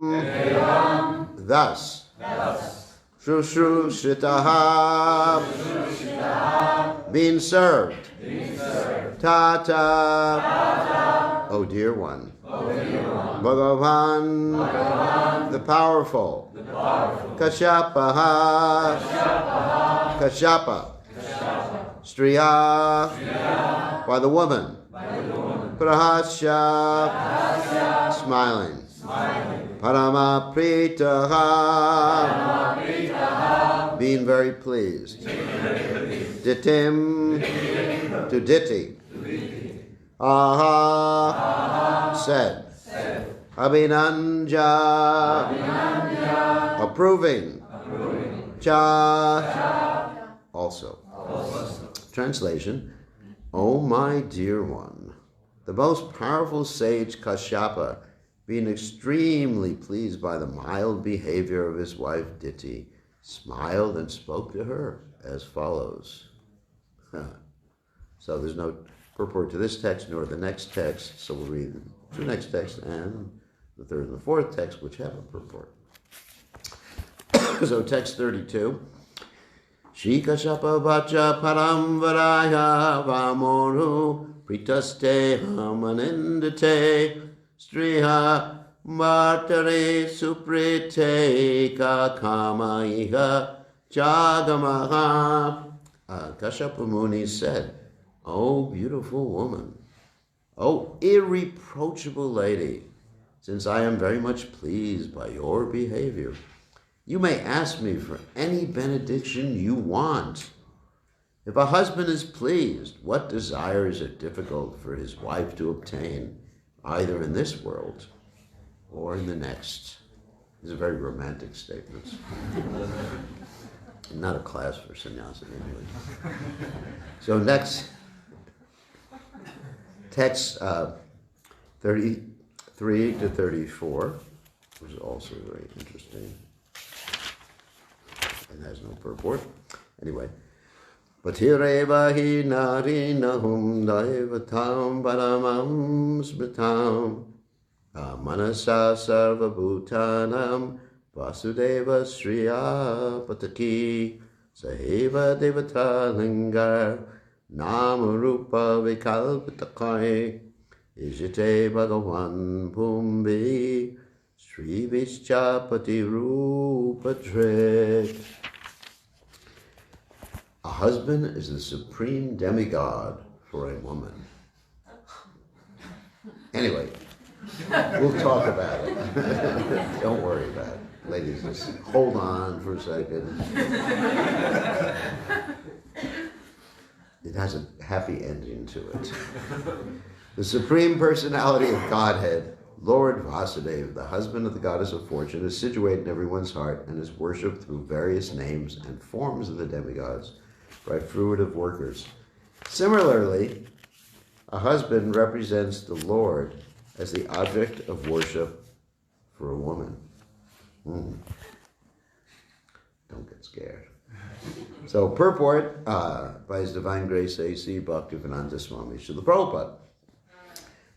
Thus. Shushrushritaha. Being served. Tata. O dear one. Bhagavan. The powerful. Kasyapaha. Kashyapa. Striya. By the woman. Prahasya. Smiling. Parama pritaha. Being very pleased. Ditim. To Diti. Aha. Said. Abhinanja. Approving. Cha. Also. Translation. O my dear one, the most powerful sage Kashyapa, being extremely pleased by the mild behavior of his wife Diti, smiled and spoke to her as follows. So there's no purport to this text nor the next text, so we'll read the two next texts and the third and the fourth text, which have a purport. So text 32. Shri Kashyapa vacha param varaya vamoru pritaste hamanindate striha martare suprite kakamaiha jagamaha. Kashyapa Muni said, O beautiful woman, O irreproachable lady, since I am very much pleased by your behavior, you may ask me for any benediction you want. If a husband is pleased, what desires are difficult for his wife to obtain, either in this world or in the next? These are very romantic statements. Not a class for sannyasa anyway. So next, text 33 to 34, which is also very interesting. And has no purport. Anyway. Patireva hi narinahum daivatam paramam smritam manasa sarvabhutanam vasudeva sriya pataki saheva devata lingar namarupa vikalpatakai ijite bhagavan bhumbi Sri Vichapati Rupadrit. A husband is the supreme demigod for a woman. Anyway, we'll talk about it. Don't worry about it. Ladies, just hold on for a second. It has a happy ending to it. The Supreme Personality of Godhead, Lord Vasudeva, the husband of the goddess of fortune, is situated in everyone's heart and is worshipped through various names and forms of the demigods by fruitive workers. Similarly, a husband represents the Lord as the object of worship for a woman. Don't get scared. So, purport by His Divine Grace A.C. Bhaktivedanta Swami Srila Prabhupada.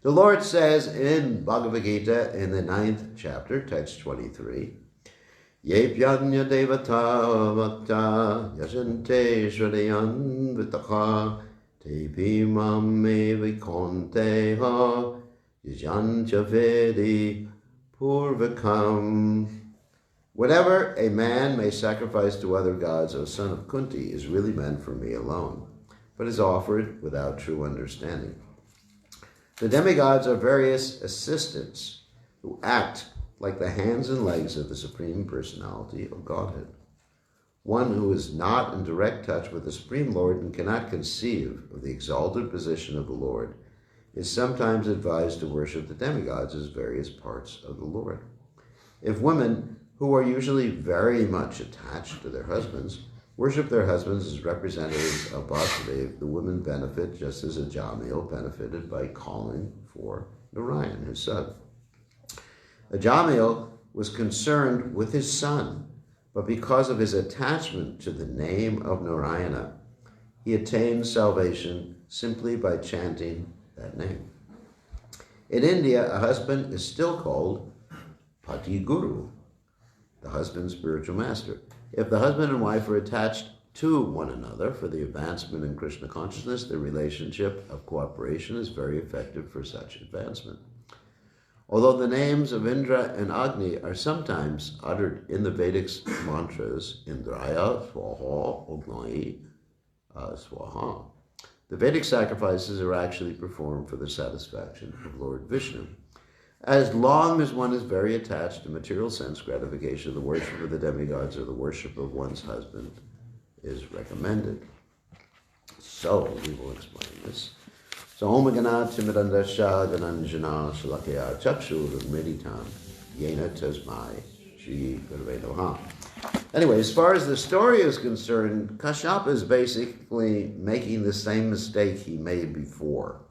The Lord says in Bhagavad Gita in the 9th chapter, text 23, Ye pyanya devata vakta yasante shradeyan vitaha te bhimam me vikonte ha yajancha vedi purvakam. Whatever a man may sacrifice to other gods, O son of Kunti, is really meant for me alone, but is offered without true understanding. The demigods are various assistants who act like the hands and legs of the Supreme Personality of Godhead. One who is not in direct touch with the Supreme Lord and cannot conceive of the exalted position of the Lord is sometimes advised to worship the demigods as various parts of the Lord. If women, who are usually very much attached to their husbands, worship their husbands as representatives of Vasudeva, the women benefit just as Ajamil benefited by calling for Narayan, his son. Ajamil was concerned with his son, but because of his attachment to the name of Narayana, he attained salvation simply by chanting that name. In India, a husband is still called Pati Guru, the husband's spiritual master. If the husband and wife are attached to one another for the advancement in Krishna consciousness, the relationship of cooperation is very effective for such advancement. Although the names of Indra and Agni are sometimes uttered in the Vedic mantras, Indraya, Swaha, Agni, Swaha, the Vedic sacrifices are actually performed for the satisfaction of Lord Vishnu. As long as one is very attached to material sense gratification, the worship of the demigods or the worship of one's husband is recommended. So, we will explain this. So, Om Ganat Timidandasha Gananjana Shalakya Chakshur Meditam Yena Tasmai Shri Gurave Namaha. Anyway, as far as the story is concerned, Kashyapa is basically making the same mistake he made before.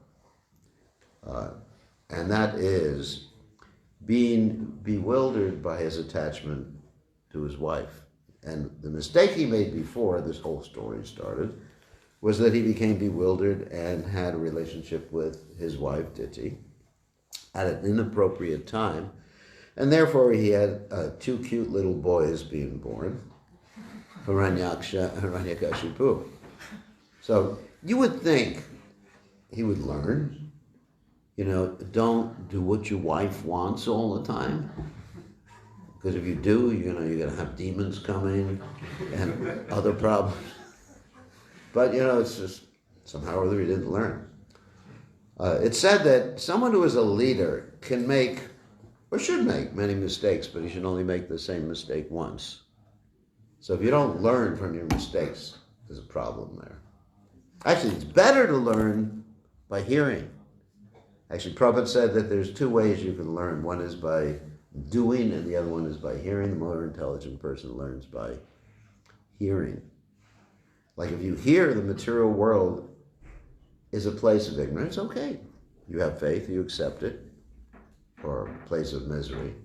And that is being bewildered by his attachment to his wife. And the mistake he made before this whole story started was that he became bewildered and had a relationship with his wife, Diti, at an inappropriate time. And therefore he had two cute little boys being born, Hiranyaksha and Hiranyakashipu. So you would think he would learn, don't do what your wife wants all the time. Because if you do, you're going to have demons coming and other problems. But, it's just somehow or other he didn't learn. It's said that someone who is a leader can make, or should make, many mistakes, but he should only make the same mistake once. So if you don't learn from your mistakes, there's a problem there. Actually, it's better to learn by hearing. Actually, Prabhupada said that there's two ways you can learn. One is by doing, and the other one is by hearing. The more intelligent person learns by hearing. Like if you hear the material world is a place of ignorance, okay. You have faith, you accept it, or a place of misery.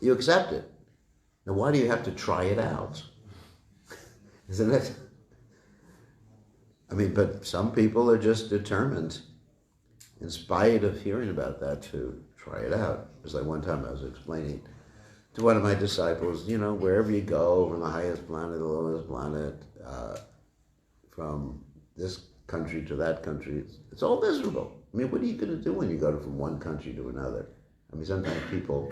You accept it. Now why do you have to try it out? Isn't it? But some people are just determined, in spite of hearing about that, to try it out. It was like one time I was explaining to one of my disciples, wherever you go, from the highest planet to the lowest planet, from this country to that country, it's all miserable. What are you going to do when you go from one country to another? Sometimes people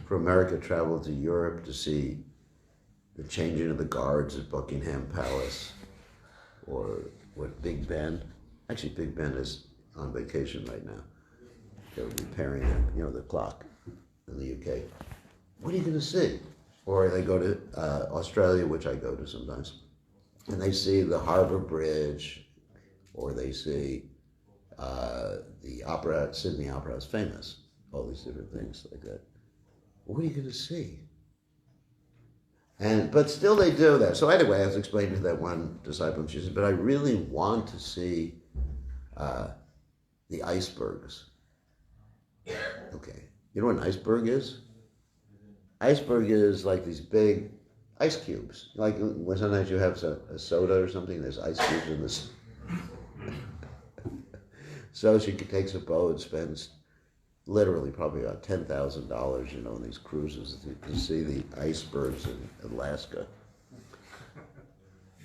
from America travel to Europe to see the changing of the guards at Buckingham Palace, or what Big Ben. Actually, Big Ben is on vacation right now. They're repairing the clock in the UK. What are you going to see? Or they go to Australia, which I go to sometimes, and they see the Harbour Bridge, or they see the opera, Sydney Opera is famous, all these different things like that. What are you going to see? But still they do that. So anyway, I was explaining to that one disciple, and she said, but I really want to see the icebergs. Okay. You know what an iceberg is? Iceberg is like these big ice cubes. Like when sometimes you have a soda or something, there's ice cubes in this. So she takes a boat, spends literally probably about $10,000, in these cruises to see the icebergs in Alaska.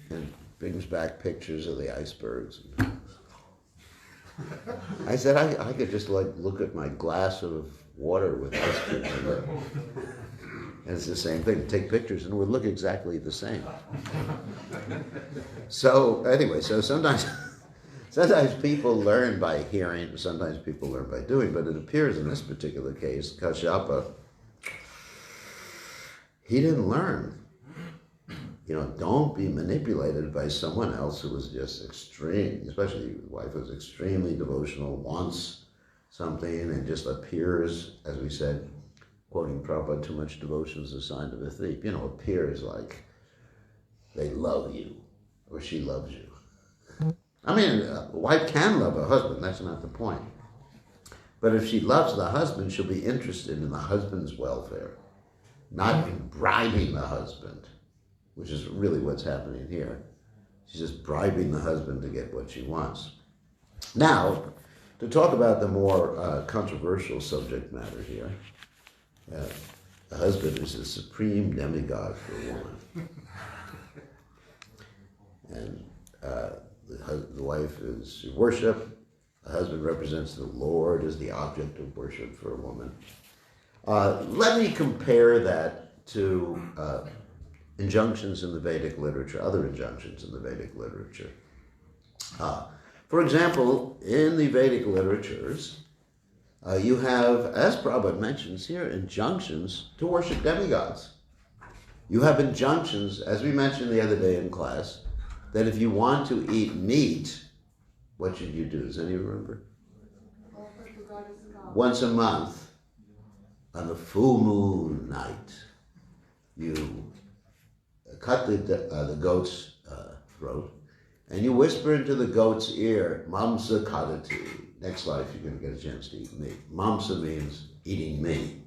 And brings back pictures of the icebergs. I said, I could just look at my glass of water with ice cubes in it. And it's the same thing. Take pictures and it would look exactly the same. So anyway, sometimes people learn by hearing, sometimes people learn by doing, but it appears in this particular case, Kashyapa, he didn't learn. Don't be manipulated by someone else who was just extreme, especially your wife was extremely devotional, wants something, and just appears, as we said, quoting Prabhupada, too much devotion is a sign of a thief. Appears like they love you, or she loves you. A wife can love a husband, that's not the point. But if she loves the husband, she'll be interested in the husband's welfare, not in bribing the husband, which is really what's happening here. She's just bribing the husband to get what she wants. Now, to talk about the more controversial subject matter here, A husband is the supreme demigod for a woman. And the wife is worship. The husband represents the Lord as the object of worship for a woman. Let me compare that to injunctions in the Vedic literature, other injunctions in the Vedic literature. For example, in the Vedic literatures, you have, as Prabhupada mentions here, injunctions to worship demigods. You have injunctions, as we mentioned the other day in class, that if you want to eat meat, what should you do? Does anyone remember? Once a month, on the full moon night, you cut the goat's throat, and you whisper into the goat's ear, Mamsa Kadati. Next life, you're going to get a chance to eat meat. Mamsa means eating meat.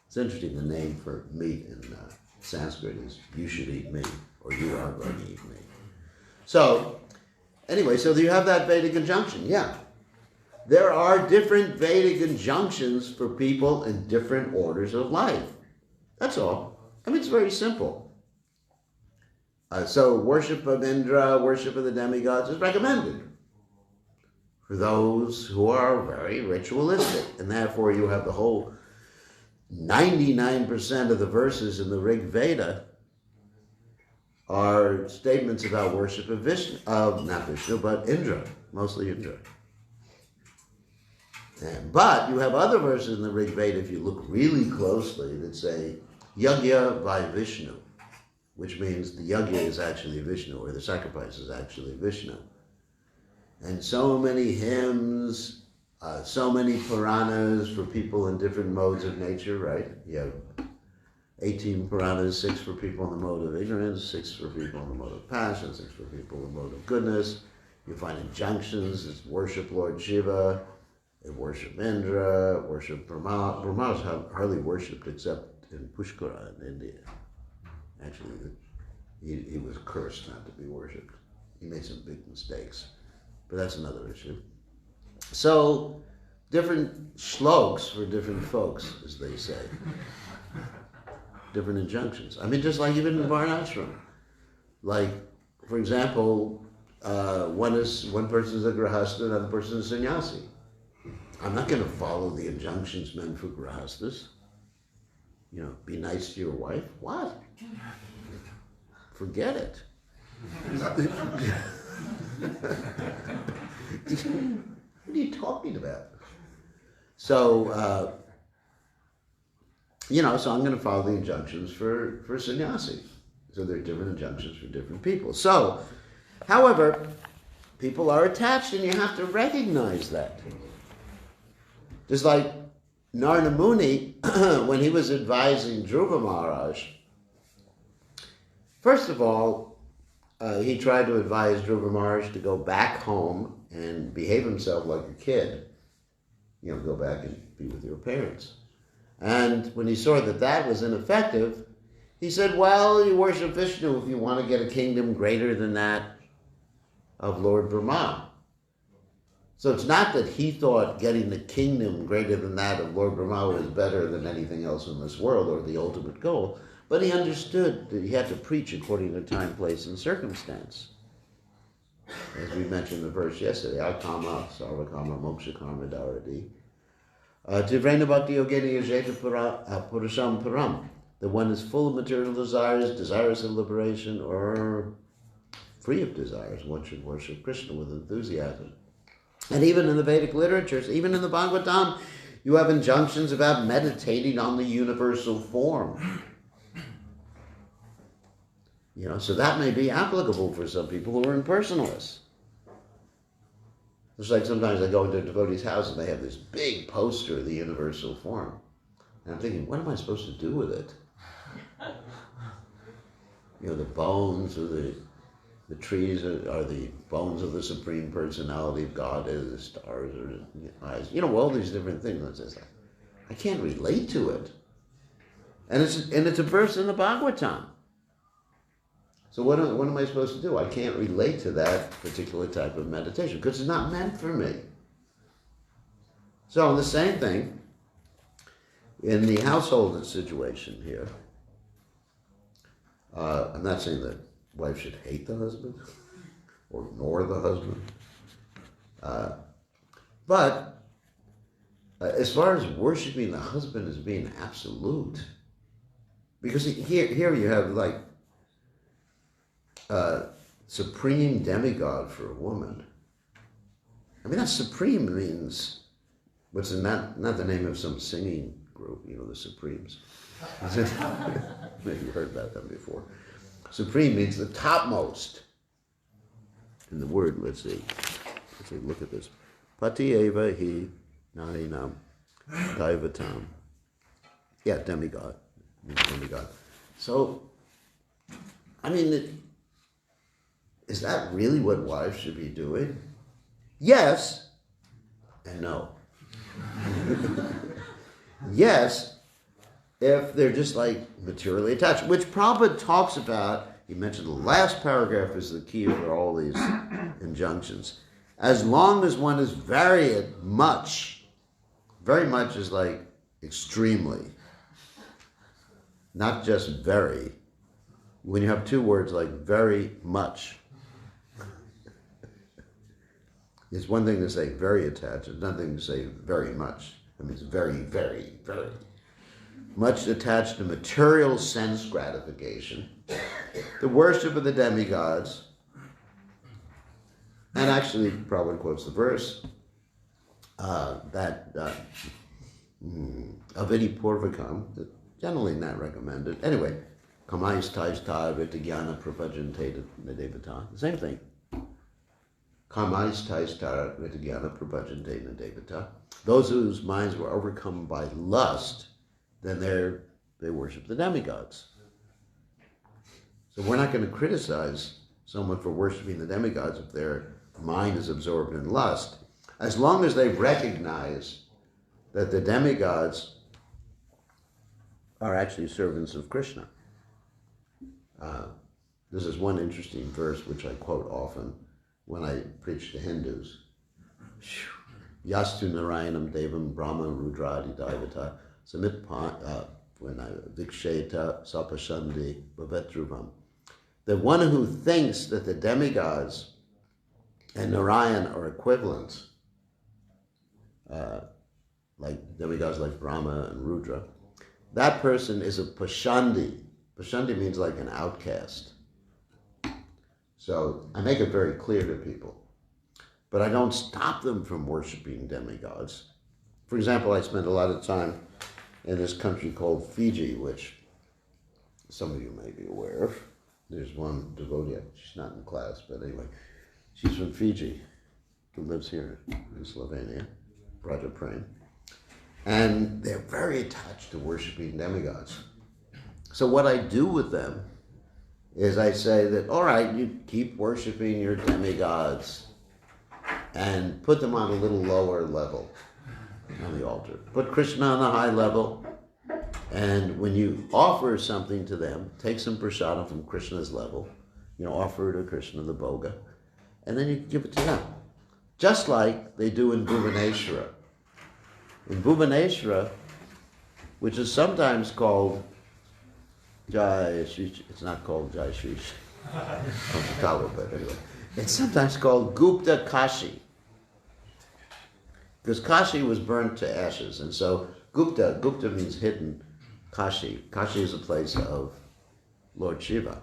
It's interesting, the name for meat in Sanskrit is you should eat meat, or you are going to eat meat. So, anyway, so you have that Vedic injunction, yeah. There are different Vedic injunctions for people in different orders of life. That's all. I mean, it's very simple. So worship of Indra, worship of the demigods is recommended for those who are very ritualistic. And therefore you have the whole 99% of the verses in the Rig Veda are statements about worship of Vishnu, not Vishnu, but Indra, mostly Indra. But you have other verses in the Rig Veda, if you look really closely, that say Yajna by Vishnu, which means the yajna is actually Vishnu, or the sacrifice is actually Vishnu. And so many hymns, so many Puranas for people in different modes of nature, right? You have 18 Puranas, 6 for people in the mode of ignorance, 6 for people in the mode of passion, 6 for people in the mode of goodness. You find injunctions, it's worship Lord Shiva, worship Indra, worship Brahma. Brahma is hardly worshipped except in Pushkara in India. Actually, he was cursed not to be worshipped. He made some big mistakes, but that's another issue. So, different shlokas for different folks, as they say. Different injunctions. I mean, just like even in Varnashram. Like, for example, one person is a grahastha, another person is a sannyasi. I'm not going to follow the injunctions meant for grahasthas. You know, be nice to your wife. What? Forget it. What are you talking about? So, so I'm going to follow the injunctions for sannyasi. So there are different injunctions for different people. So, however, people are attached and you have to recognize that. Just like Narada Muni, when he was advising Dhruva Maharaj, first of all, he tried to advise Dhruva Maharaj to go back home and behave himself like a kid. You know, go back and be with your parents. And when he saw that that was ineffective, he said, well, you worship Vishnu if you want to get a kingdom greater than that of Lord Brahma. So it's not that he thought getting the kingdom greater than that of Lord Brahma was better than anything else in this world or the ultimate goal, but he understood that he had to preach according to time, place, and circumstance. As we mentioned in the verse yesterday, Akama, Sarvakama, Moksha Karma Dharadi. Tivrena Bhakti Yogeni Yajeta Purasham Param. The one is full of material desires, desirous of liberation, or free of desires. One should worship Krishna with enthusiasm. And even in the Vedic literatures, even in the Bhagavatam, you have injunctions about meditating on the universal form. You know, so that may be applicable for some people who are impersonalists. It's like sometimes I go into a devotee's house and they have this big poster of the universal form. And I'm thinking, what am I supposed to do with it? You know, the bones of the trees are the bones of the Supreme Personality of God, the stars are the eyes. You know, all these different things. I can't relate to it. And it's a verse in the Bhagavatam. So what am I supposed to do? I can't relate to that particular type of meditation because it's not meant for me. So the same thing, In the household situation here, I'm not saying that wife should hate the husband or ignore the husband. But as far as worshiping the husband as being absolute, because here you have like supreme demigod for a woman. I mean, that supreme means, what's in that, not the name of some singing group, you know, the Supremes. Maybe you heard about them before. Supreme means the topmost. In the word, let's see, look at this. Pati eva hi narinam daivatam. Yeah, demigod. Demigod. So, I mean, is that really what wives should be doing? Yes and no. Yes, if they're just like materially attached, which Prabhupada talks about. He mentioned the last paragraph is the key for all these injunctions. As long as one is very much is like extremely, not just very. When you have two words like very much, it's one thing to say very attached, it's another thing to say very much. It means very, very, very much attached to material sense gratification, the worship of the demigods, and actually Prabhupada quotes the verse that avidi purvakam, generally not recommended. Anyway, kamais tajta vitagyana prabhajante nadevata, the same thing. Kamais tajta vitagyana prabhajante nadevata. Those whose minds were overcome by lust, then they worship the demigods. So we're not going to criticize someone for worshiping the demigods if their mind is absorbed in lust, as long as they recognize that the demigods are actually servants of Krishna. This is one interesting verse which I quote often when I preach to Hindus. Yastu Narayanam Devam Brahma Rudradi Daivata Samit when I Viksheta Sapashandi Bhavetruvam. The one who thinks that the demigods and Narayan are equivalent, like demigods like Brahma and Rudra, that person is a Pashandi. Pashandi means like an outcast. So I make it very clear to people. But I don't stop them from worshiping demigods. For example, I spend a lot of time in this country called Fiji, which some of you may be aware of. There's one devotee, she's not in class, but anyway, she's from Fiji, who lives here in Slovenia, Braja Prem. And they're very attached to worshiping demigods. So what I do with them is I say that, all right, you keep worshiping your demigods and put them on a little lower level on the altar. Put Krishna on a high level, and when you offer something to them, take some prasadam from Krishna's level, offer to Krishna the bhoga, and then you give it to them. Just like they do in Bhuvaneshwara. In Bhuvaneshwara, which is sometimes called Jai Shri, it's not called Jai Shri, but anyway, it's sometimes called Gupta Kashi. Because Kashi was burnt to ashes, and so Gupta means hidden. Kashi is a place of Lord Shiva.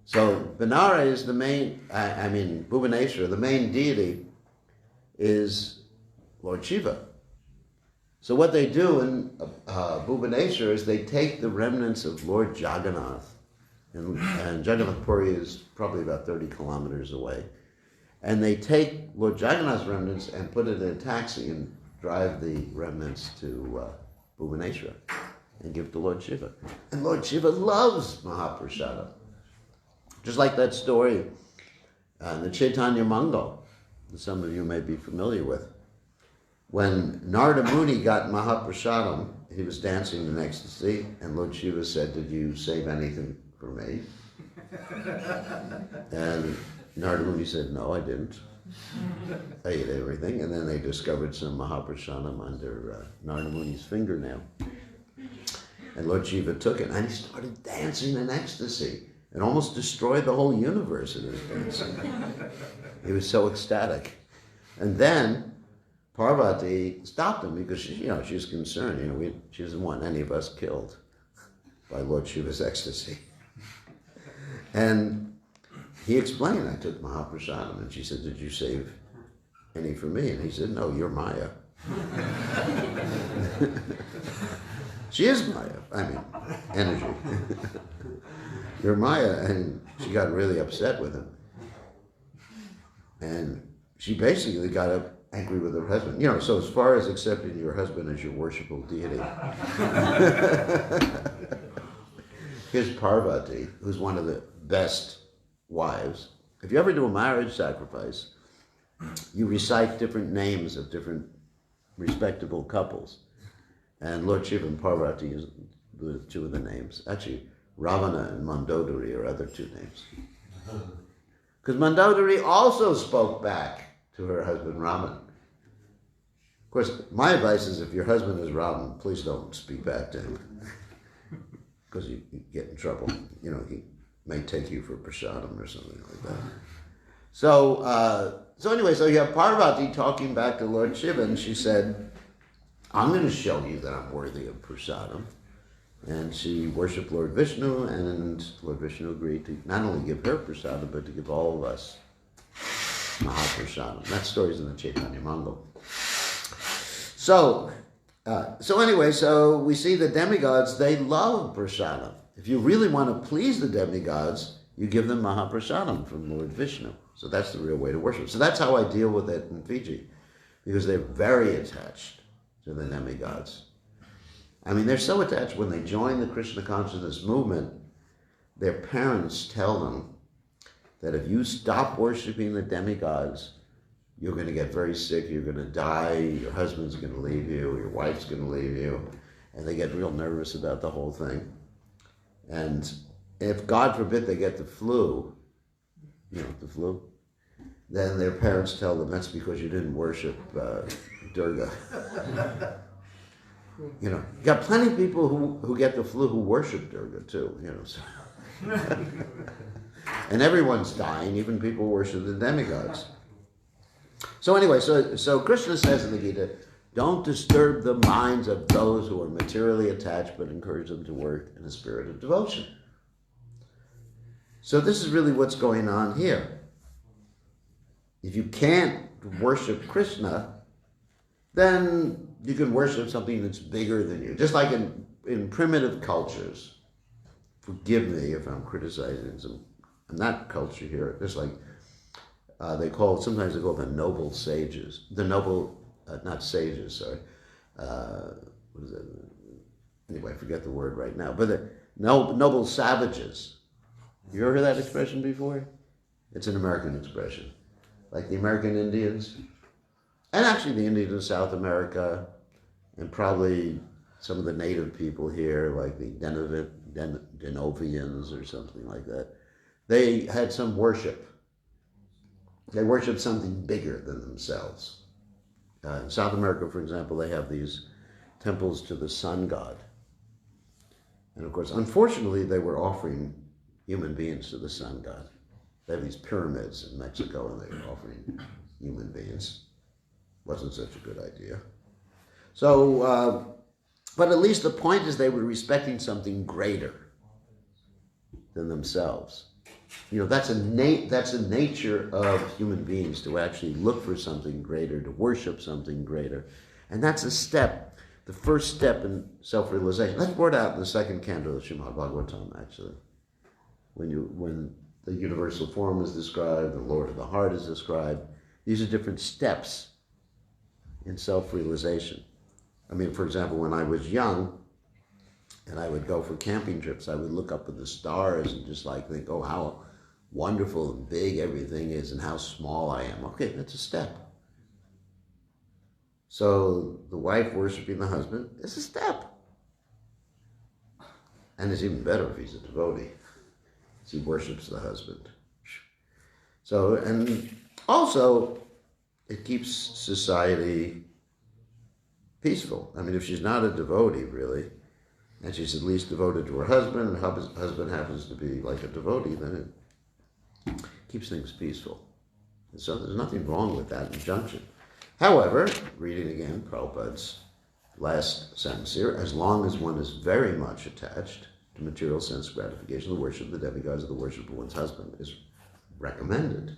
So Benara is the main, Bhuvaneshwara, the main deity is Lord Shiva. So what they do in Bhuvaneshwara is they take the remnants of Lord Jagannath, and Jagannath Puri is probably about 30 kilometers away, and they take Lord Jagannath's remnants and put it in a taxi and drive the remnants to Bhuvaneshwara and give to Lord Shiva. And Lord Shiva loves Mahaprasada. Just like that story, the Chaitanya Mangal, that some of you may be familiar with. When Narada Muni got Mahaprasadam, he was dancing in ecstasy, and Lord Shiva said, "Did you save anything for me?" And Narada Muni said, "No, I didn't." ate everything, and then they discovered some Mahaprashanam under Narada Muni's fingernail. And Lord Shiva took it, and he started dancing in ecstasy. It almost destroyed the whole universe in his dancing. He was so ecstatic. And then Parvati stopped him because she's concerned. She doesn't want any of us killed by Lord Shiva's ecstasy. And he explained, I took Mahaprasadam. And she said, did you save any for me? And he said, no, you're Maya. She is Maya. I mean, energy. You're Maya. And she got really upset with him. And she basically got angry with her husband. So as far as accepting your husband as your worshipful deity, here's Parvati, who's one of the best wives. If you ever do a marriage sacrifice, you recite different names of different respectable couples. And Lord Shiva and Parvati is the two of the names. Actually, Ravana and Mandodari are other two names. Because Mandodari also spoke back to her husband Raman. Of course, my advice is if your husband is Raman, please don't speak back to him. Because you get in trouble. He may take you for prasadam or something like that. So anyway, you have Parvati talking back to Lord Shiva, and she said, I'm going to show you that I'm worthy of prasadam. And she worshipped Lord Vishnu, and Lord Vishnu agreed to not only give her prasadam, but to give all of us Mahaprasadam. That story's in the Chaitanya Mangal. So anyway, we see the demigods, they love prasadam. If you really want to please the demigods, you give them Mahaprasadam from Lord Vishnu. So that's the real way to worship. So that's how I deal with it in Fiji, because they're very attached to the demigods. I mean, they're so attached when they join the Krishna consciousness movement, their parents tell them that if you stop worshiping the demigods, you're going to get very sick, you're going to die, your husband's going to leave you, your wife's going to leave you, and they get real nervous about the whole thing. And if, God forbid, they get the flu, then their parents tell them that's because you didn't worship Durga. You got plenty of people who get the flu who worship Durga too, So. And everyone's dying, even people who worship the demigods. So anyway, so Krishna says in the Gita, don't disturb the minds of those who are materially attached, but encourage them to work in a spirit of devotion. So this is really what's going on here. If you can't worship Krishna, then you can worship something that's bigger than you. Just like in primitive cultures. Forgive me if I'm criticizing not culture here. Just like sometimes they call the noble sages. The noble, not sages, sorry. What is it? Anyway, I forget the word right now. But the noble savages. You ever heard that expression before? It's an American expression. Like the American Indians. And actually the Indians in South America, and probably some of the native people here, like the Denovians or something like that. They had some worship. They worshiped something bigger than themselves. In South America, for example, they have these temples to the sun god. And of course, unfortunately, they were offering human beings to the sun god. They have these pyramids in Mexico, and they were offering human beings. Wasn't such a good idea. So, but at least the point is they were respecting something greater than themselves. That's a nature of human beings, to actually look for something greater, to worship something greater. And that's a step, the first step in self-realization. That's brought out in the second canto of Srimad Bhagavatam, actually. When the universal form is described, the Lord of the heart is described, these are different steps in self-realization. I mean, for example, when I was young, and I would go for camping trips, I would look up at the stars and just think, oh, how wonderful and big everything is and how small I am. Okay, that's a step. So the wife worshiping the husband is a step. And it's even better if he's a devotee. He worships the husband. So, and Also, it keeps society peaceful. I mean, if she's not a devotee, really, and she's at least devoted to her husband, and her husband happens to be like a devotee, then it keeps things peaceful. And so there's nothing wrong with that injunction. However, reading again Prabhupada's last sentence here, as long as one is very much attached to material sense gratification, the worship of the demigods or the worship of one's husband is recommended.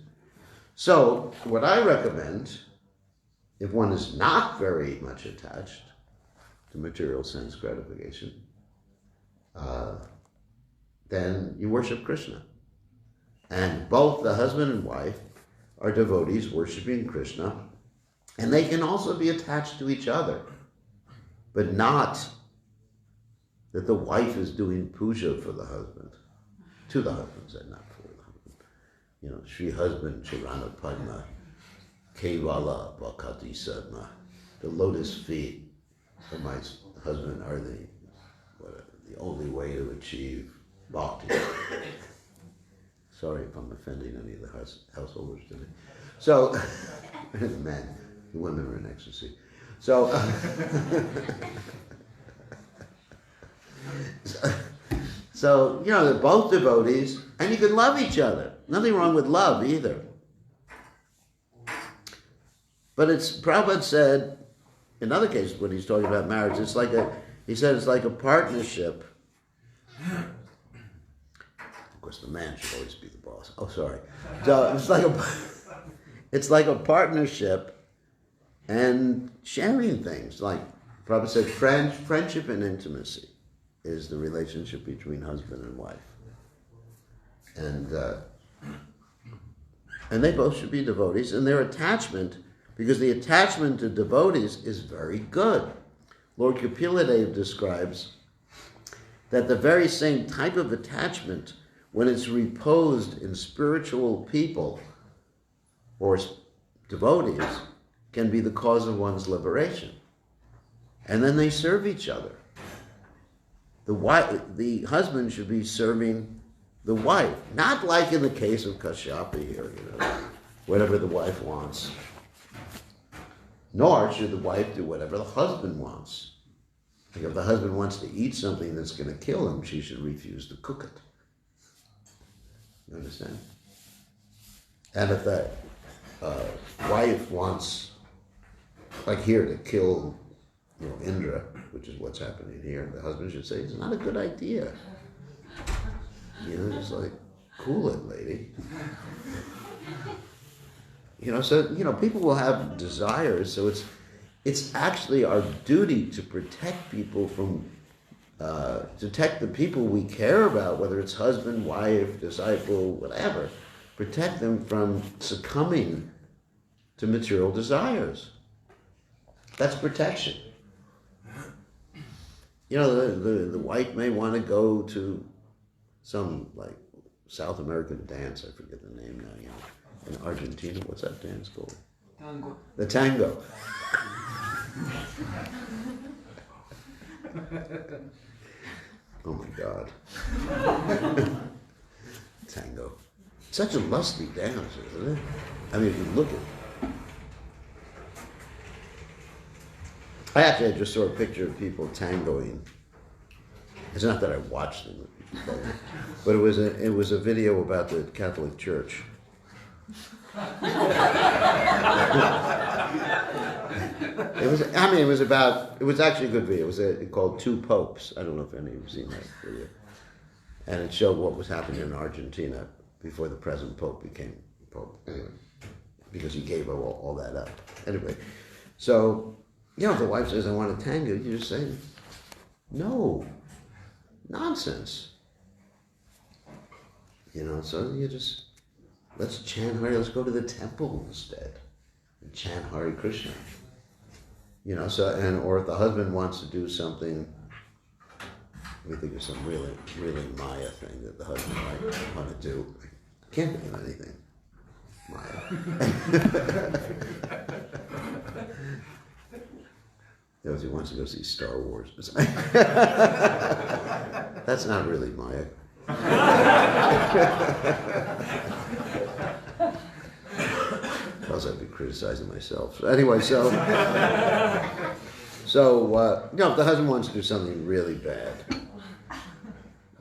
So, what I recommend, if one is not very much attached to material sense gratification, then you worship Krishna. And both the husband and wife are devotees worshiping Krishna, and they can also be attached to each other, but not that the wife is doing puja for the husband, to the husband, said not for the husband. You know, Shri husband, Charana Padma, Kevala Bhakati Sadma, the lotus feet of my husband are the only way to achieve bhakti. Sorry if I'm offending any of the householders today. So, the men, the women are in ecstasy. So, so, you know, they're both devotees, and you can love each other. Nothing wrong with love either. But Prabhupada said, in other cases when he's talking about marriage, he said it's like a partnership. Of course, the man should always be the boss. Oh, sorry. So it's like a partnership and sharing things. Like Prabhupada said, friendship and intimacy is the relationship between husband and wife. And they both should be devotees, and their attachment, because the attachment to devotees is very good. Lord Kapila describes that the very same type of attachment, when it's reposed in spiritual people or devotees, can be the cause of one's liberation. And then they serve each other. The husband should be serving the wife, not like in the case of Kashyapa here, whatever the wife wants. Nor should the wife do whatever the husband wants. Like if the husband wants to eat something that's going to kill him, she should refuse to cook it. You understand? And if the wife wants, like here, to kill, Indra, which is what's happening here, the husband should say, it's not a good idea. It's like, cool it, lady. People will have desires, so it's actually our duty to protect people from, protect the people we care about, whether it's husband, wife, disciple, whatever, protect them from succumbing to material desires. That's protection. The wife may want to go to some, like, South American dance, I forget the name now, in Argentina. What's that dance called? Tango. The tango. Oh my God. Tango. Such a lusty dance, isn't it? I mean, if you look at it. I just saw a picture of people tangoing. It's not that I watched them, but it was a video about the Catholic Church. It was actually a good video. It was called Two Popes. I don't know if any of you have seen that video. And it showed what was happening in Argentina before the present Pope became Pope. Anyway, because he gave all that up. Anyway, so, if the wife says, I want a tango, you just say, no, nonsense. So you just, let's chant Hare, let's go to the temple instead and chant Hare Krishna. Or if the husband wants to do something, let me think of some really, really Maya thing that the husband might want to do. I can't think of anything Maya. He wants to go see Star Wars. That's not really Maya. criticizing myself. So anyway, so if the husband wants to do something really bad,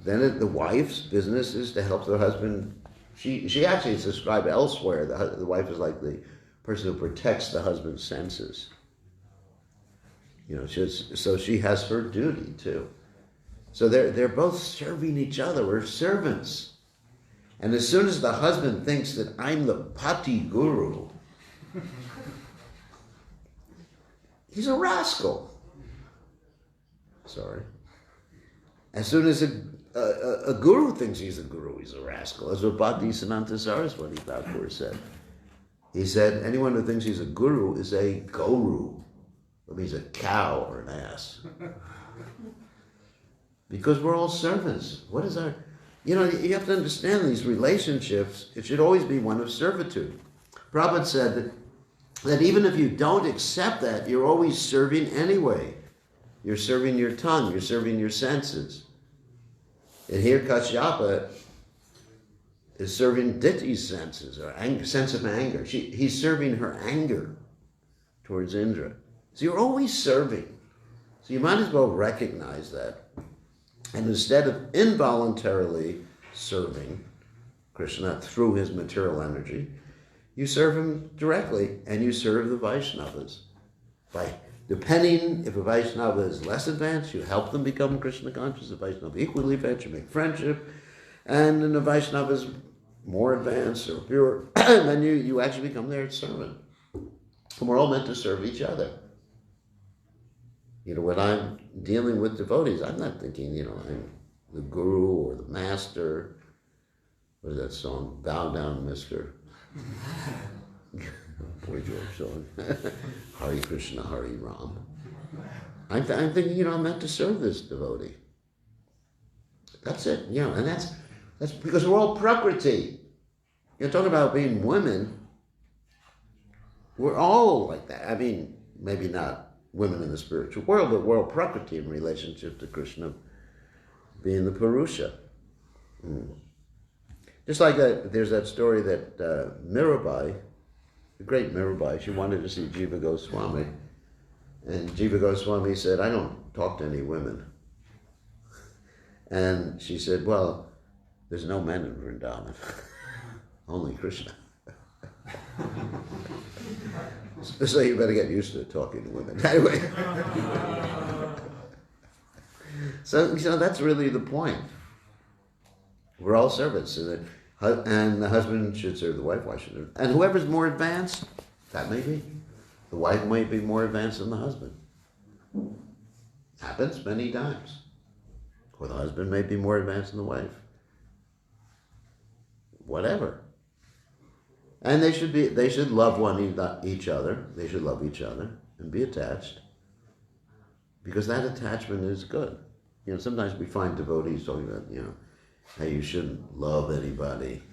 then the wife's business is to help the husband. She actually is described elsewhere. The wife is like the person who protects the husband's senses. So she has her duty too. So they're both serving each other. We're servants. And as soon as the husband thinks that I'm the pati guru, he's a rascal. Sorry. As soon as a guru thinks he's a guru, he's a rascal. That's what Bhakti Siddhanta Saraswati Thakur said. He said, anyone who thinks he's a guru is a guru. That means a cow or an ass. Because we're all servants. What is our... you have to understand these relationships, it should always be one of servitude. Prabhupada said that even if you don't accept that, you're always serving anyway. You're serving your tongue, you're serving your senses. And here Kashyapa is serving Diti's senses, or sense of anger. He's serving her anger towards Indra. So you're always serving. So you might as well recognize that. And instead of involuntarily serving Krishna through his material energy, you serve him directly, and you serve the Vaishnavas. Depending if a Vaishnava is less advanced, you help them become Krishna conscious. A Vaishnava equally advanced, you make friendship. And then the Vaishnava is more advanced or pure, and then you actually become their servant. And we're all meant to serve each other. When I'm dealing with devotees, I'm not thinking, I'm the guru or the master. What is that song? Bow down, mister. Boy George song. Hare Krishna, Hare Ram. I'm thinking, I'm meant to serve this devotee. That's it, and that's because we're all Prakriti. You're talking about being women. We're all like that. I mean, maybe not women in the spiritual world, but we're all Prakriti in relationship to Krishna being the Purusha. Just like there's that story that Mirabai, the great Mirabai, she wanted to see Jiva Goswami. And Jiva Goswami said, I don't talk to any women. And she said, well, there's no men in Vrindavan. Only Krishna. So you better get used to talking to women. Anyway. So that's really the point. We're all servants. And the husband should serve the wife. Why should it? And whoever's more advanced, that may be. The wife might be more advanced than the husband. Happens many times. Or the husband may be more advanced than the wife. Whatever. And they should love each other. They should love each other and be attached. Because that attachment is good. Sometimes we find devotees talking about, hey, you shouldn't love anybody.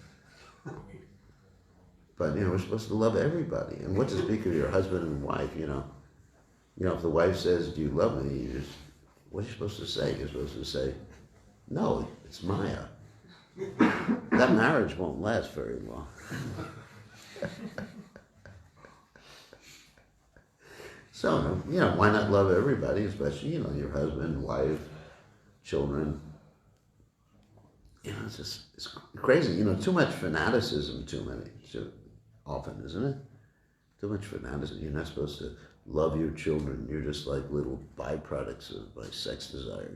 But, we're supposed to love everybody. And what to speak of your husband and wife, if the wife says, do you love me? What are you supposed to say? You're supposed to say, no, it's Maya. That marriage won't last very long. So, why not love everybody, especially, your husband, wife, children. It's crazy. Too much fanaticism, too often, isn't it? Too much fanaticism. You're not supposed to love your children. You're just like little byproducts of my sex desire,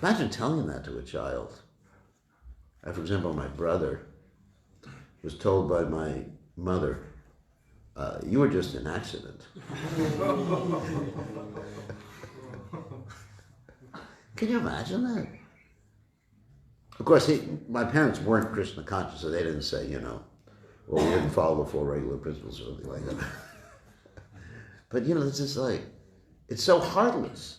Imagine telling that to a child. For example, my brother was told by my mother, you were just an accident. Can you imagine that? Of course, my parents weren't Krishna conscious, so they didn't say, well, we didn't follow the 4 regular principles or anything like that. But, it's just like, it's so heartless.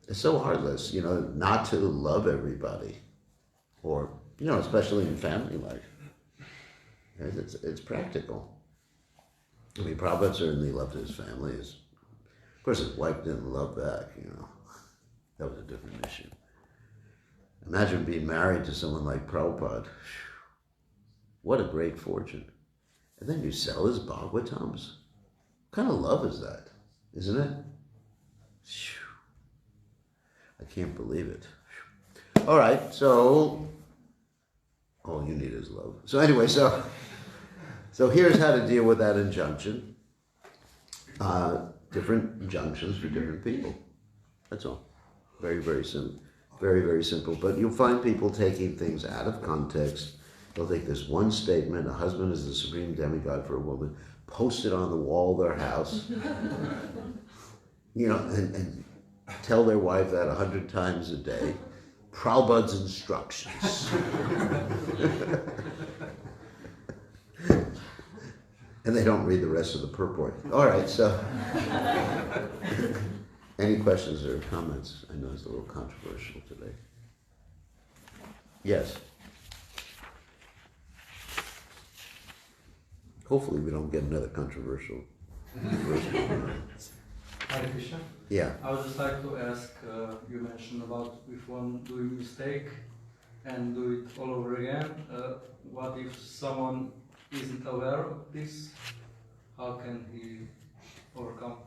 It's so heartless, not to love everybody. Or, especially in family life. It's practical. I mean, Prabhupada certainly loved his family. Of course, his wife didn't love back, That was a different issue. Imagine being married to someone like Prabhupada. What a great fortune. And then you sell his Bhagavatams. What kind of love is that? Isn't it? I can't believe it. All right, so all you need is love. So anyway, so here's how to deal with that injunction. Different injunctions for different people. That's all. Very, very simple. Very, very simple. But you'll find people taking things out of context. They'll take this one statement, a husband is the supreme demigod for a woman, post it on the wall of their house, and tell their wife that 100 times a day. Prabhupada's instructions. And they don't read the rest of the purport. All right, so any questions or comments? I know it's a little controversial today. Yes. Hopefully we don't get another controversial. Hare Krishna. Yeah. I would just like to ask, you mentioned about if one doing mistake and do it all over again, what if someone isn't aware of this? How can he overcome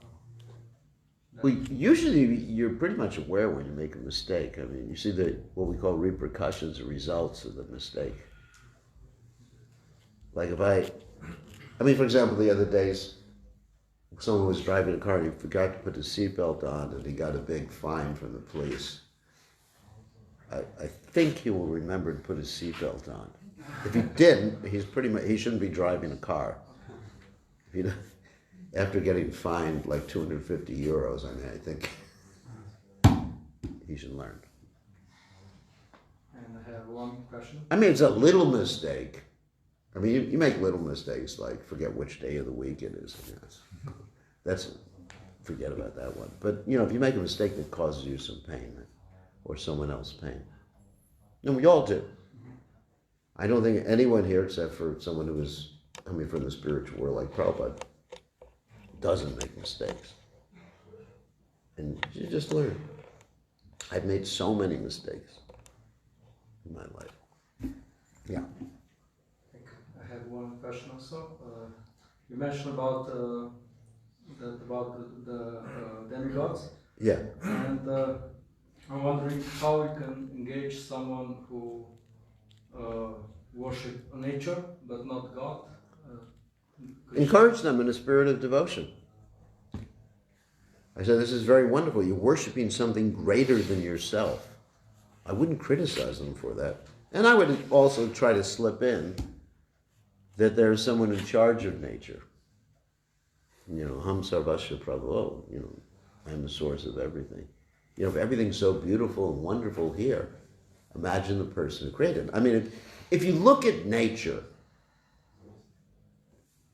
that? Well, usually you're pretty much aware when you make a mistake. I mean, you see what we call repercussions or results of the mistake. Like for example, the other days, someone was driving a car and he forgot to put his seatbelt on and he got a big fine from the police. I think he will remember to put his seatbelt on. If he didn't, he shouldn't be driving a car. After getting fined like 250 euros, I think he should learn. And I have one question. I mean, it's a little mistake. I mean, you make little mistakes, like forget which day of the week it is. Forget about that one. But, if you make a mistake that causes you some pain or someone else pain. And we all do. I don't think anyone here, except for someone who is coming from the spiritual world like Prabhupada, doesn't make mistakes. And you just learn. I've made so many mistakes in my life. Yeah. I have one question also. You mentioned about the demigods. Yeah. And I'm wondering how you can engage someone who worship nature but not God. Encourage them in a spirit of devotion. I said, this is very wonderful. You're worshiping something greater than yourself. I wouldn't criticize them for that. And I would also try to slip in that there's someone in charge of nature. Ham sarvasya prabhu, I'm the source of everything. If everything's so beautiful and wonderful here, imagine the person who created it. I mean, if you look at nature,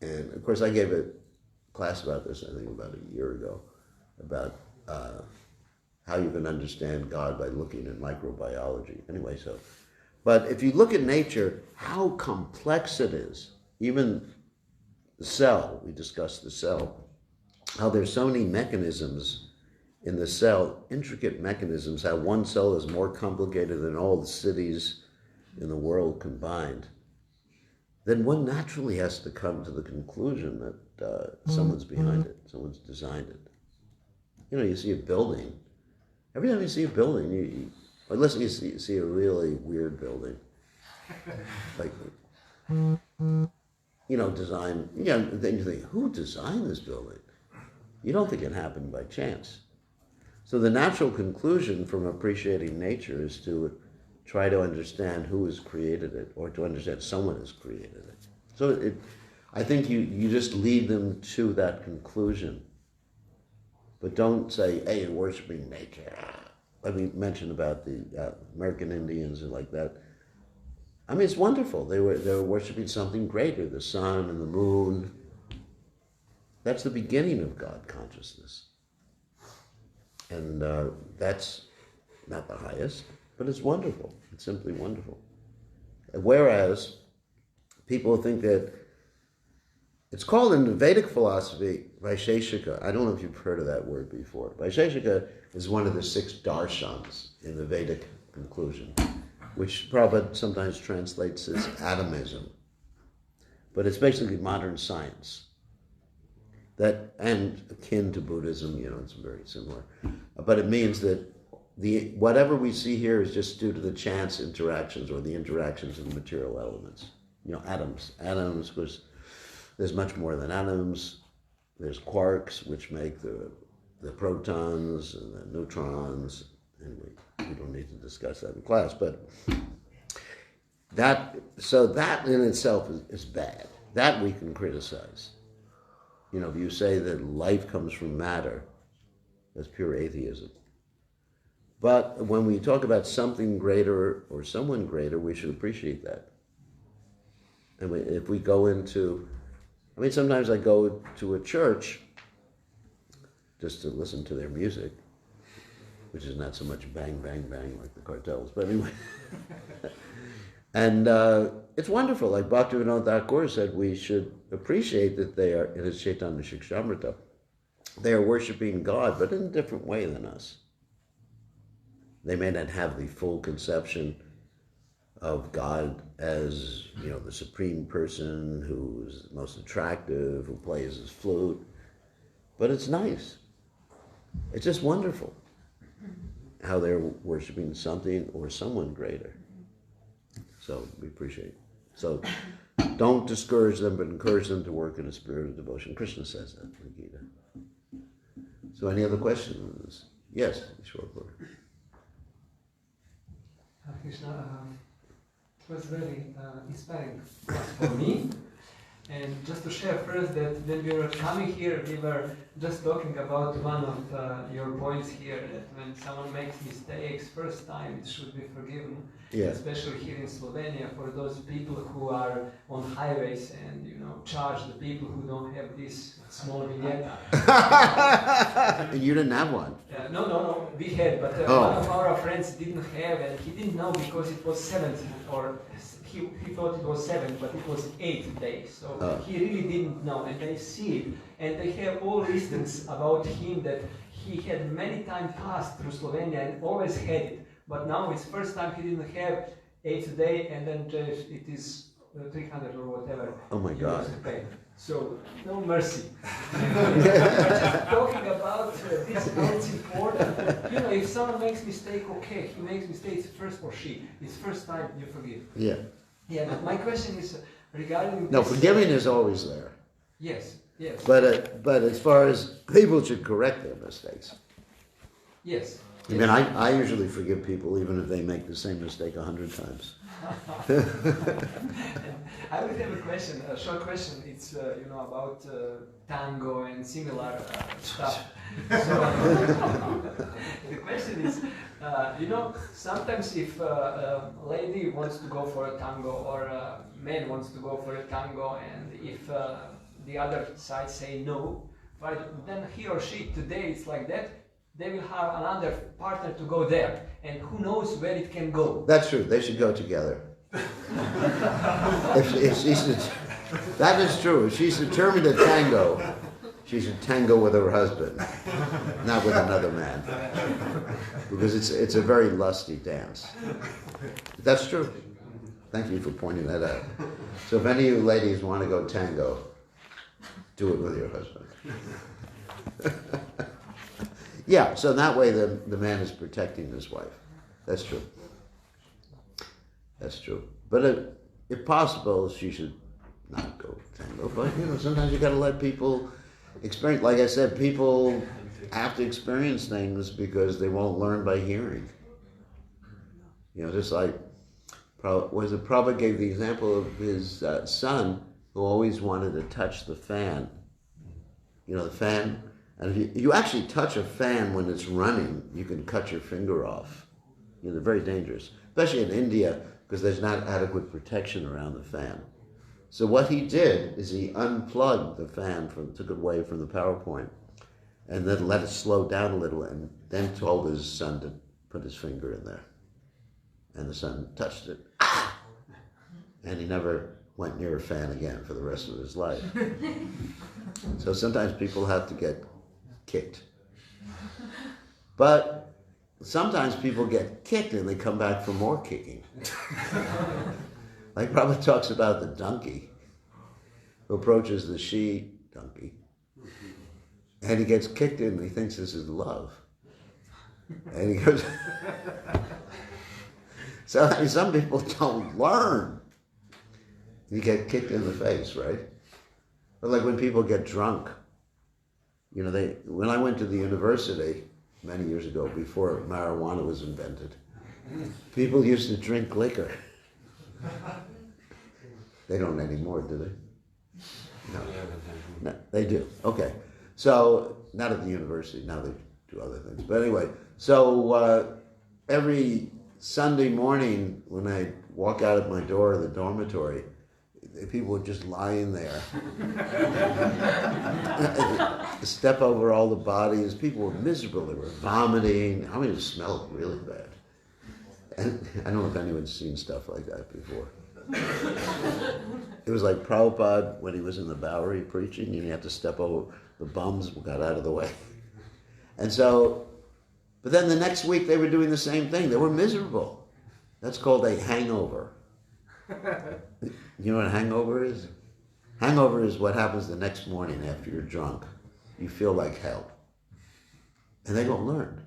and of course I gave a class about this, I think about a year ago, about how you can understand God by looking at microbiology. Anyway, but if you look at nature, how complex it is, even the cell, we discussed the cell, how there's so many mechanisms in the cell, intricate mechanisms, how one cell is more complicated than all the cities in the world combined, then one naturally has to come to the conclusion that someone's behind it, someone's designed it. You see a building. Every time you see a building, unless you see a really weird building, like, design, then you think, who designed this building? You don't think it happened by chance. So the natural conclusion from appreciating nature is to try to understand who has created it, or to understand someone has created it. So I think you just lead them to that conclusion. But don't say, hey, you're worshiping nature. Let me mention about the American Indians and like that. I mean, it's wonderful. They were worshiping something greater, the sun and the moon. That's the beginning of God consciousness. And that's not the highest, but it's wonderful. It's simply wonderful. Whereas people think that it's called in the Vedic philosophy, Vaisheshika. I don't know if you've heard of that word before. Vaisheshika is one of the 6 darshans in the Vedic conclusion, which Prabhupada sometimes translates as atomism. but it's basically modern science. That, and akin to Buddhism, it's very similar. But it means that whatever we see here is just due to the chance interactions or the interactions of the material elements. Atoms. Atoms, because there's much more than atoms. There's quarks, which make the protons and the neutrons, and we don't need to discuss that in class, but that in itself is bad. That we can criticize. If you say that life comes from matter, that's pure atheism. But when we talk about something greater or someone greater, we should appreciate that. And if we go into, sometimes I go to a church just to listen to their music, which is not so much bang, bang, bang like the cartels, but anyway. And it's wonderful. Like Bhaktivinoda Thakur said, we should appreciate that they are, it is Chaitanya Shikshamrita, they are worshiping God, but in a different way than us. They may not have the full conception of God as, the supreme person who's most attractive, who plays his flute, but it's nice. It's just wonderful how they're worshiping something or someone greater. So we appreciate it. So don't discourage them, but encourage them to work in a spirit of devotion. Krishna says that in the Gita. So any other questions? Yes, sure. Krishna, it was very inspiring for me. And just to share first that when we were coming here, we were just talking about one of your points here, that when someone makes mistakes, first time it should be forgiven. Yeah. Especially here in Slovenia, for those people who are on highways and charge the people who don't have this small vignette. You didn't have one? No, we had, but one of our friends didn't have, and he didn't know because it was 7th, or he thought it was 7th, but it was 8th day, so he really didn't know, and they see it, and they have all listings about him that he had many times passed through Slovenia and always had it. But now it's first time he didn't have 8th day, and then it is 300 or whatever. Oh my God. To pay. So, no mercy. We're just talking about this, how it's important. If someone makes mistake, okay, he makes mistakes, first or she. It's first time you forgive. Yeah. Yeah, but my question is regarding... No, forgiving is always there. Yes. But as far as people should correct their mistakes. Yes. I usually forgive people even if they make the same mistake 100 times. I would have a question, a short question. It's about tango and similar stuff. So the question is, sometimes if a lady wants to go for a tango or a man wants to go for a tango, and if the other side say no, but then he or she today it's like that. They will have another partner to go there, and who knows where it can go. That's true. They should go together. That is true. If she's determined to tango, she should tango with her husband, not with another man, because it's a very lusty dance. That's true. Thank you for pointing that out. So if any of you ladies want to go tango, do it with your husband. Yeah, so that way the man is protecting his wife. That's true. That's true. But if possible, she should not go tango. But, sometimes you got to let people experience. Like I said, people have to experience things because they won't learn by hearing. Just like, Prabhupada gave the example of his son who always wanted to touch the fan. The fan. And if you actually touch a fan when it's running, you can cut your finger off. They're very dangerous, especially in India, because there's not adequate protection around the fan. So what he did is he unplugged the fan, took it away from the power point, and then let it slow down a little, and then told his son to put his finger in there. And the son touched it. And he never went near a fan again for the rest of his life. So sometimes people have to get kicked. But sometimes people get kicked and they come back for more kicking. Like Prabhupada talks about the donkey. who approaches the she-donkey, and he gets kicked in, and he thinks this is love. And he goes... So I mean, some people don't learn. You get kicked in the face, right? But like when people get drunk, you know, when I went to the university many years ago, before marijuana was invented, people used to drink liquor. They don't anymore, do they? No, they do. Okay. So, not at the university, now they do other things. But anyway, so every Sunday morning when I walk out of my door of the dormitory, people were just lying there. Step over all the bodies. People were miserable. They were vomiting. I mean, it smelled really bad. And I don't know if anyone's seen stuff like that before. It was like Prabhupada when he was in the Bowery preaching, and he had to step over the bums got out of the way. And so, but then the next week they were doing the same thing. They were miserable. That's called a hangover. You know what a hangover is? Hangover is what happens the next morning after you're drunk. You feel like hell. And they don't learn.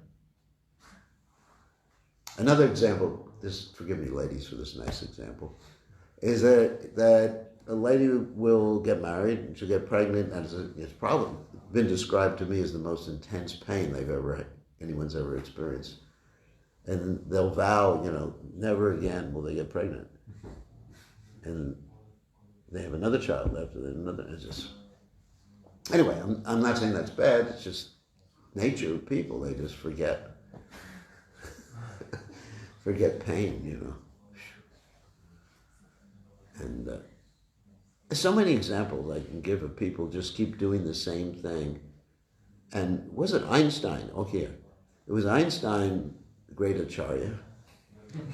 Another example, forgive me ladies for this nice example, is that a lady will get married and she'll get pregnant, and it's probably been described to me as the most intense pain anyone's ever experienced. And they'll vow, never again will they get pregnant. And they have another child after that, another. It's just, anyway, I'm not saying that's bad. It's just nature of people. They just forget pain, And so many examples I can give of people just keep doing the same thing. And was it Einstein? Oh, here. It was Einstein, the great Acharya,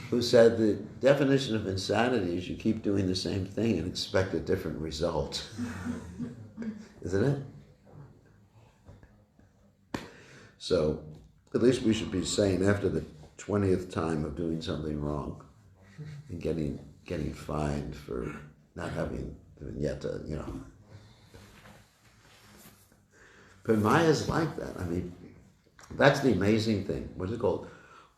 who said the definition of insanity is you keep doing the same thing and expect a different result. Isn't it? So, at least we should be sane after the 20th time of doing something wrong and getting fined for not having vignetta, But Maya's like that. I mean, that's the amazing thing. What's it called?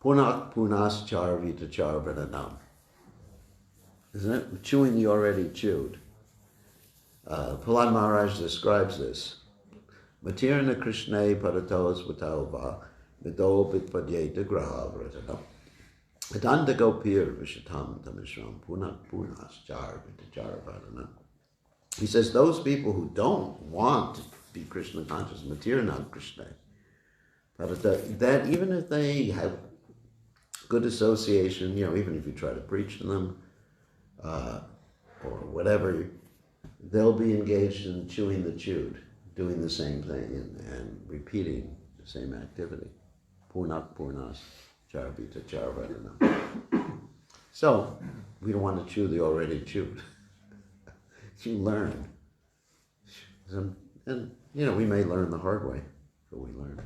Punak punas charvita charvananam. Isn't it? Chewing the already chewed. Prahlad Maharaj describes this. Matirna Krishna paratos vatava vido bitpadyeta graha vratanam. Adanda gopir vishatam tamishram punak punas charvita charvananam. He says those people who don't want to be Krishna conscious, Matirna Krishna, that even if they have good association, even if you try to preach to them, or whatever, they'll be engaged in chewing the chewed, doing the same thing and repeating the same activity. Purnak purnas charvita charvananam. So, we don't want to chew the already chewed. You learn. And, we may learn the hard way, but we learn.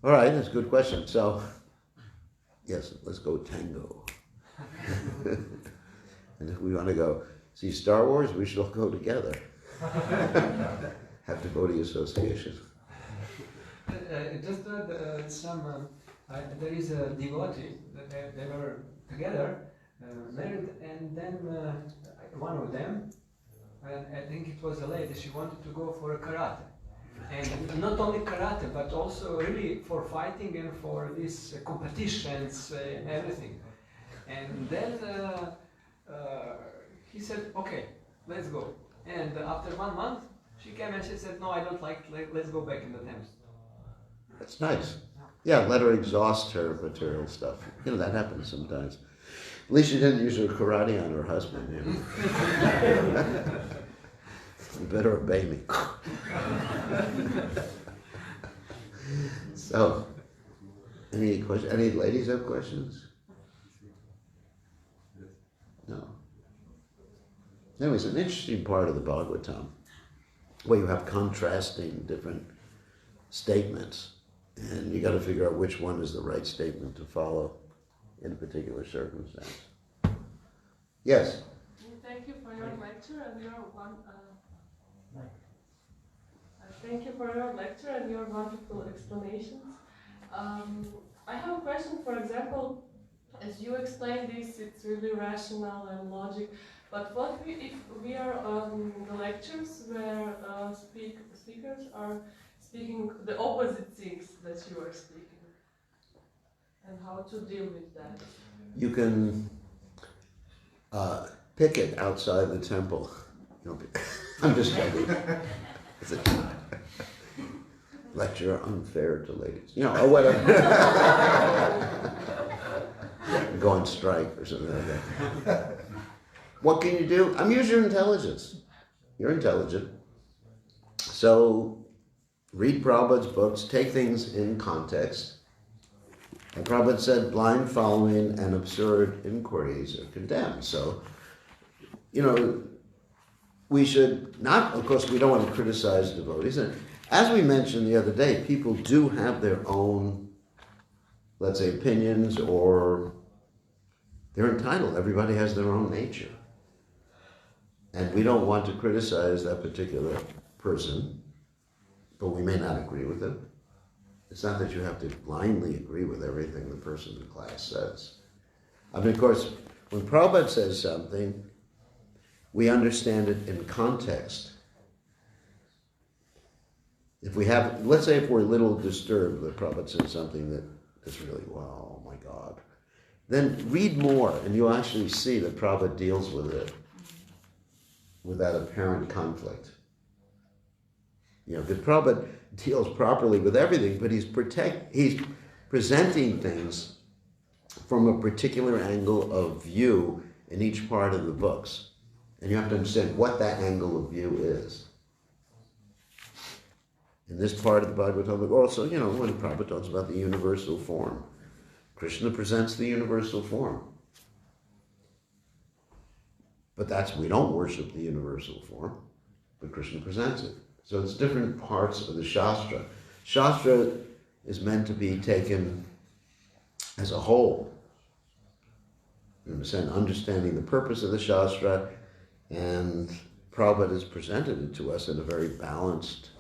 All right, that's a good question. So, yes, let's go tango. And if we want to go see Star Wars, we should all go together. Have to go to the association. Just there is a devotee that they were together, married, and then one of them, and I think it was a lady, she wanted to go for a karate. And not only karate, but also really for fighting and for these competitions and everything. And then he said, okay, let's go. And after 1 month, she came and she said, no, I don't like, let's go back in the Thames. That's nice. Yeah, let her exhaust her material stuff. That happens sometimes. At least she didn't use her karate on her husband. You better obey me. So, any questions? Any ladies have questions? No. Anyways, an interesting part of the Bhagavatam, where you have contrasting different statements, and you got to figure out which one is the right statement to follow in a particular circumstance. Yes? Thank you for your lecture, and your Thank you for your lecture and your wonderful explanations. I have a question. For example, as you explained this, it's really rational and logic. But what if we are on the lectures where speakers are speaking the opposite things that you are speaking, and how to deal with that? You can picket outside the temple. I'm just joking. It's a lecture unfair to ladies, or whatever. Go on strike or something like that. What can you do? Use your intelligence. You're intelligent. So read Prabhupada's books, take things in context. And Prabhupada said blind following and absurd inquiries are condemned. So, we should not, of course, we don't want to criticize devotees. And as we mentioned the other day, people do have their own, let's say, opinions, or they're entitled. Everybody has their own nature. And we don't want to criticize that particular person, but we may not agree with them. It's not that you have to blindly agree with everything the person in class says. Of course, when Prabhupada says something, we understand it in context. If we have, let's say if we're a little disturbed that Prabhupada says something that is really, wow, oh my God, then read more and you'll actually see that Prabhupada deals with it with that apparent conflict. Because Prabhupada deals properly with everything, but he's presenting things from a particular angle of view in each part of the books. And you have to understand what that angle of view is. In this part of the Bhagavatam, also, when Prabhupada talks about the universal form, Krishna presents the universal form. But we don't worship the universal form, but Krishna presents it. So it's different parts of the Shastra. Shastra is meant to be taken as a whole. You understand, understanding the purpose of the Shastra, and Prabhupada has presented it to us in a very balanced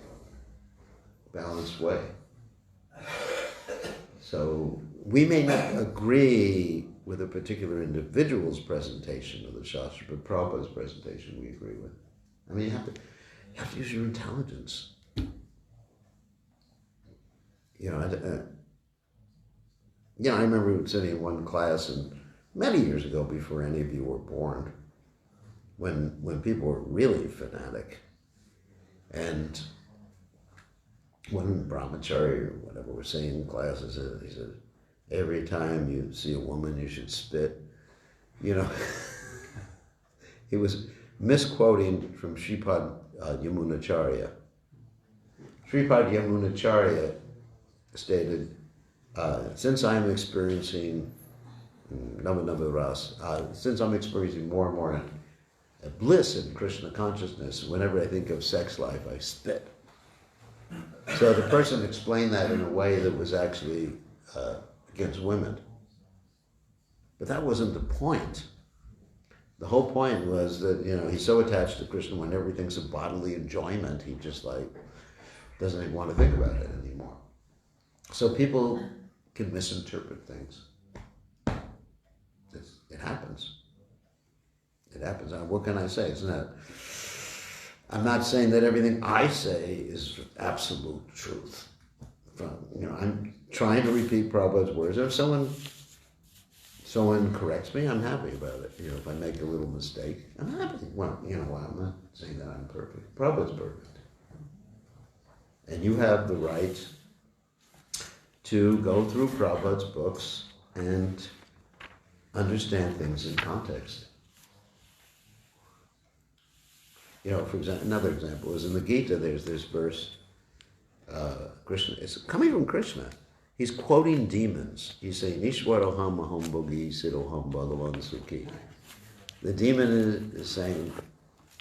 way. So we may not agree with a particular individual's presentation of the Shastra, but Prabhupada's presentation we agree with. You have to use your intelligence. I remember sitting in one class, and many years ago, before any of you were born, when people were really fanatic, and one brahmachari or whatever was saying in classes, he said, every time you see a woman, you should spit. He was misquoting from Sripad Yamunacharya. Sripad Yamunacharya stated, since I'm experiencing since I'm experiencing more and more bliss in Krishna consciousness, whenever I think of sex life, I spit. So the person explained that in a way that was actually against women. But that wasn't the point. The whole point was that, he's so attached to Krishna, when everything's a bodily enjoyment, he just doesn't even want to think about it anymore. So people can misinterpret things. It happens. It happens. What can I say? I'm not saying that everything I say is absolute truth. I'm trying to repeat Prabhupada's words. If someone corrects me, I'm happy about it. If I make a little mistake, I'm happy. Well, I'm not saying that I'm perfect. Prabhupada's perfect. And you have the right to go through Prabhupada's books and understand things in context. For example, another example is in the Gita, there's this verse, Krishna, it's coming from Krishna. He's quoting demons. He's saying, Ishwaroham aham bhogi siroham bhagavan sukhi. The demon is saying,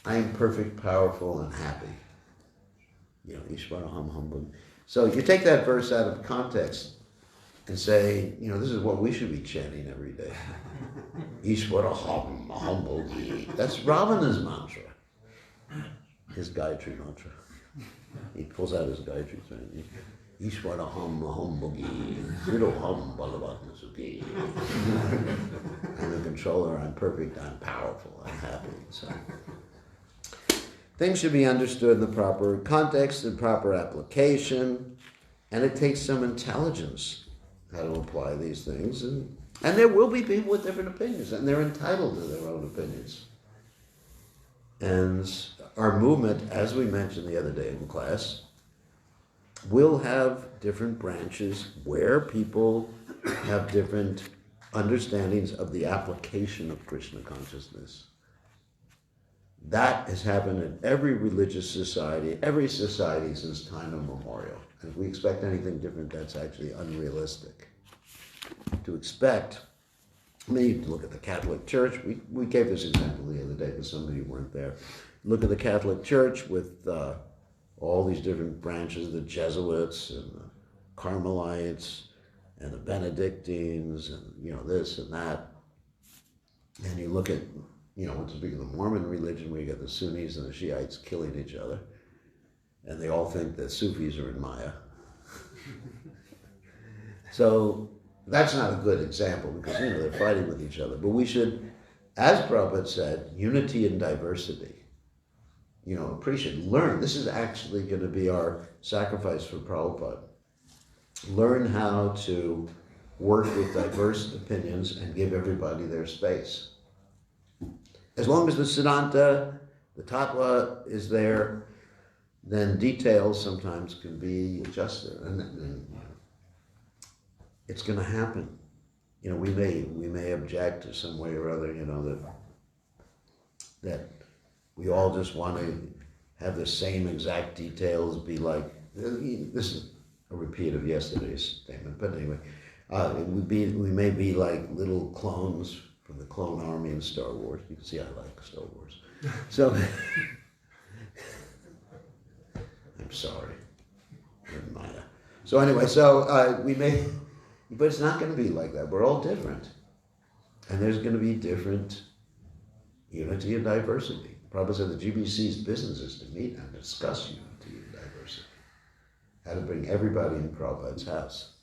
I am perfect, powerful, and happy. Ishwaroham aham bhogi. So you take that verse out of context and say, this is what we should be chanting every day. Ishwaroham aham bhogi. That's Ravana's mantra. his Gayatri mantra. He pulls out his Gayatri thing. Ishwara hum boogie, Siddho hum balavatma sukhi. I'm the controller, I'm perfect, I'm powerful, I'm happy. So things should be understood in the proper context and proper application, and it takes some intelligence how to apply these things. And there will be people with different opinions, and they're entitled to their own opinions. And our movement, as we mentioned the other day in class, will have different branches where people have different understandings of the application of Krishna consciousness. That has happened in every religious society, every society since time immemorial. And if we expect anything different, that's actually unrealistic. To expect, I mean, you look at the Catholic Church. We gave this example the other day because some of you weren't there. Look at the Catholic Church with all these different branches, the Jesuits and the Carmelites and the Benedictines and, this and that. And you look at, what's big of the Mormon religion, where you got the Sunnis and the Shiites killing each other. And they all think that Sufis are in Maya. So that's not a good example because, they're fighting with each other. But we should, as Prabhupada said, unity and diversity. Appreciate, learn. This is actually going to be our sacrifice for Prabhupada. Learn how to work with diverse opinions and give everybody their space. As long as the Siddhanta, the Tattva is there, then details sometimes can be adjusted. And it's going to happen. We may object to some way or other, that we all just want to have the same exact details, be like, this is a repeat of yesterday's statement, but anyway, we may be like little clones from the clone army in Star Wars. You can see I like Star Wars. So, I'm sorry, I'm Maya. So anyway, we may, but it's not going to be like that. We're all different. And there's going to be different unity and diversity. Prabhupada said the GBC's business is to meet and discuss unity and diversity. How to bring everybody in Prabhupada's house.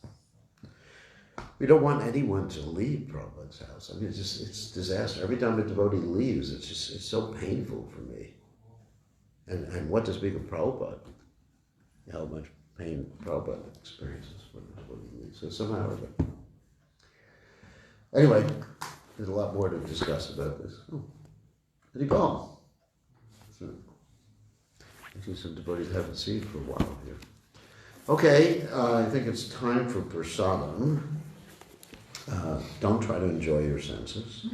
We don't want anyone to leave Prabhupada's house. I mean, it's disaster. Every time a devotee leaves, it's so painful for me. And what to speak of Prabhupada? How much pain Prabhupada experiences when a devotee leaves. So somehow or other. Anyway, there's a lot more to discuss about this. Oh, did he go? So, I see some devotees haven't seen for a while here. Okay, I think it's time for prasadam. Don't try to enjoy your senses.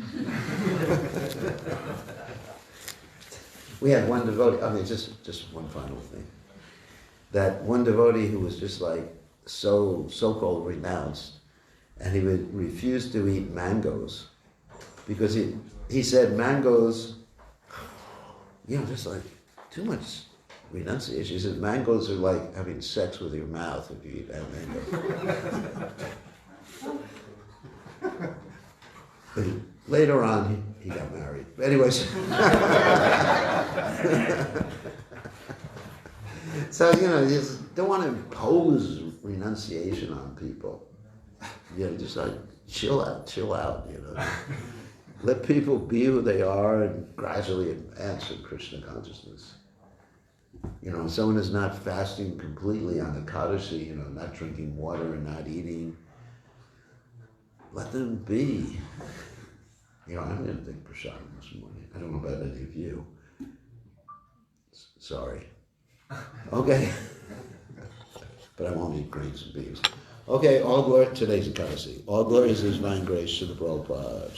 We had one devotee, just one final thing. That one devotee who was just like so-called renounced, and he would refuse to eat mangoes because he said mangoes, just like too much renunciation. He said mangoes are like having sex with your mouth if you eat that mango. But later on, he got married. But anyways, so you just don't want to impose renunciation on people. Just like chill out. Let people be who they are and gradually advance in Krishna consciousness. If someone is not fasting completely on the Ekadashi, not drinking water and not eating, let them be. I'm going to take prasadam this morning. I don't know about any of you. Sorry. Okay. But I won't eat grains and beans. Okay, all glory, today's Ekadashi. All glory is His divine grace, Srila Prabhupada.